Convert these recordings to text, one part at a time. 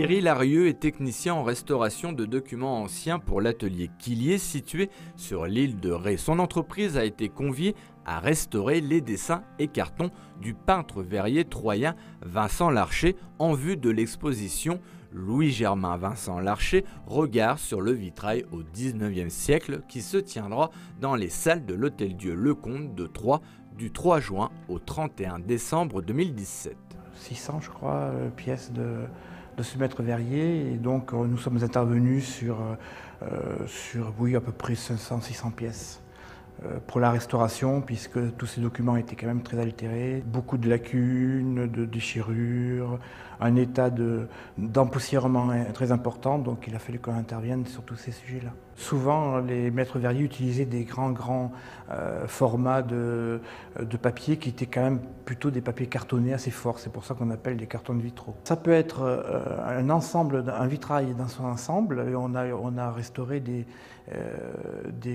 Thierry Larieux est technicien en restauration de documents anciens pour l'atelier Quillier situé sur l'île de Ré. Son entreprise a été conviée à restaurer les dessins et cartons du peintre verrier troyen Vincent Larcher en vue de l'exposition Louis-Germain Vincent Larcher, regard sur le vitrail au XIXe siècle qui se tiendra dans les salles de l'Hôtel-Dieu Lecomte de Troyes du 3 juin au 31 décembre 2017. 600, je crois, pièces de ce maître verrier, et donc nous sommes intervenus sur oui, à peu près 500-600 pièces pour la restauration, puisque tous ces documents étaient quand même très altérés, beaucoup de lacunes, de déchirures, un état d'empoussièrement très important, donc il a fallu qu'on intervienne sur tous ces sujets-là. Souvent, les maîtres verriers utilisaient des grands formats de papier qui étaient quand même plutôt des papiers cartonnés assez forts, c'est pour ça qu'on appelle des cartons de vitraux. Ça peut être un ensemble, un vitrail dans son ensemble, et on a restauré des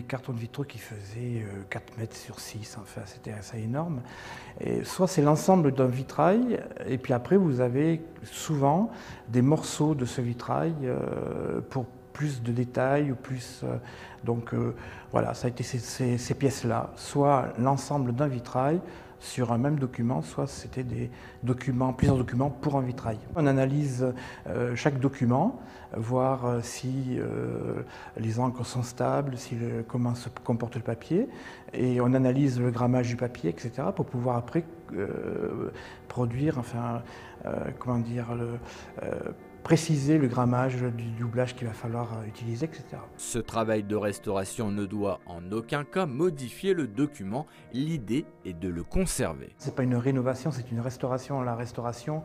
cartons de vitraux qui faisaient 4 mètres sur 6, enfin c'était assez énorme. Et soit c'est l'ensemble d'un vitrail, et puis après vous avez souvent des morceaux de ce vitrail pour plus de détails ou plus. Voilà, ça a été ces pièces-là, soit l'ensemble d'un vitrail sur un même document, soit c'était des documents, plusieurs documents pour un vitrail. On analyse chaque document, voir si les encres sont stables, comment se comporte le papier, et on analyse le grammage du papier, etc., pour pouvoir après produire, enfin, préciser le grammage du doublage qu'il va falloir utiliser, etc. Ce travail de restauration ne doit en aucun cas modifier le document. L'idée est de le conserver. Ce n'est pas une rénovation, c'est une restauration. La restauration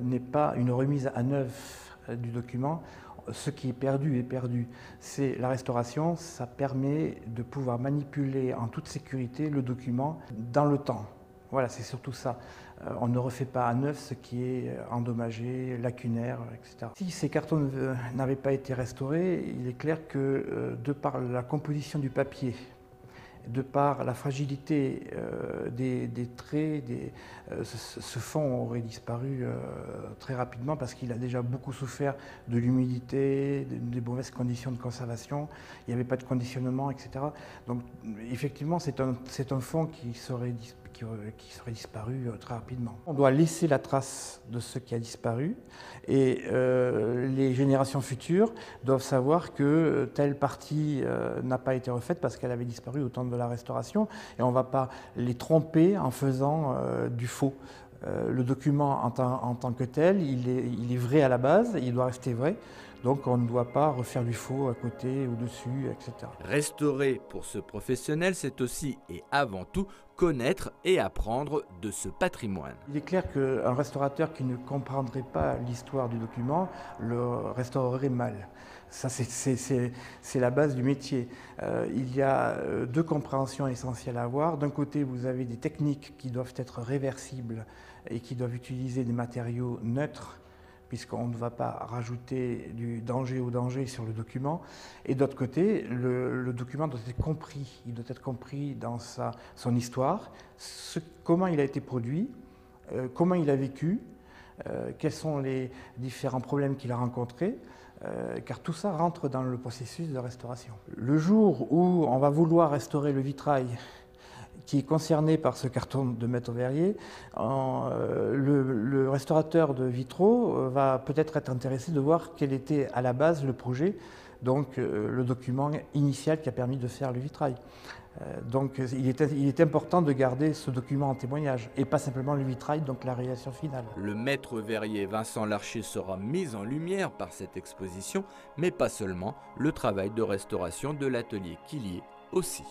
n'est pas une remise à neuf du document. Ce qui est perdu est perdu. C'est la restauration, ça permet de pouvoir manipuler en toute sécurité le document dans le temps. Voilà, c'est surtout ça. On ne refait pas à neuf ce qui est endommagé, lacunaire, etc. Si ces cartons n'avaient pas été restaurés, il est clair que de par la composition du papier, de par la fragilité des traits, ce fond aurait disparu très rapidement parce qu'il a déjà beaucoup souffert de l'humidité, des mauvaises conditions de conservation, il n'y avait pas de conditionnement, etc. Donc effectivement, c'est un fond qui serait disparu très rapidement. On doit laisser la trace de ce qui a disparu et les générations futures doivent savoir que telle partie n'a pas été refaite parce qu'elle avait disparu au temps de la restauration et on ne va pas les tromper en faisant du faux. Le document en tant que tel, il est vrai à la base, il doit rester vrai. Donc on ne doit pas refaire du faux à côté, au-dessus, etc. Restaurer pour ce professionnel, c'est aussi et avant tout connaître et apprendre de ce patrimoine. Il est clair qu'un restaurateur qui ne comprendrait pas l'histoire du document le restaurerait mal. Ça, c'est la base du métier. Il y a deux compréhensions essentielles à avoir. D'un côté, vous avez des techniques qui doivent être réversibles et qui doivent utiliser des matériaux neutres, puisqu'on ne va pas rajouter du danger au danger sur le document. Et d'autre côté, le document doit être compris. Il doit être compris dans son histoire, comment il a été produit, comment il a vécu, quels sont les différents problèmes qu'il a rencontrés, car tout ça rentre dans le processus de restauration. Le jour où on va vouloir restaurer le vitrail qui est concerné par ce carton de maître verrier, le restaurateur de vitraux va peut-être être intéressé de voir quel était à la base le projet, donc le document initial qui a permis de faire le vitrail. Donc il est important de garder ce document en témoignage et pas simplement le vitrail, donc la réalisation finale. Le maître verrier Vincent Larcher sera mis en lumière par cette exposition, mais pas seulement, le travail de restauration de l'atelier Quillier aussi.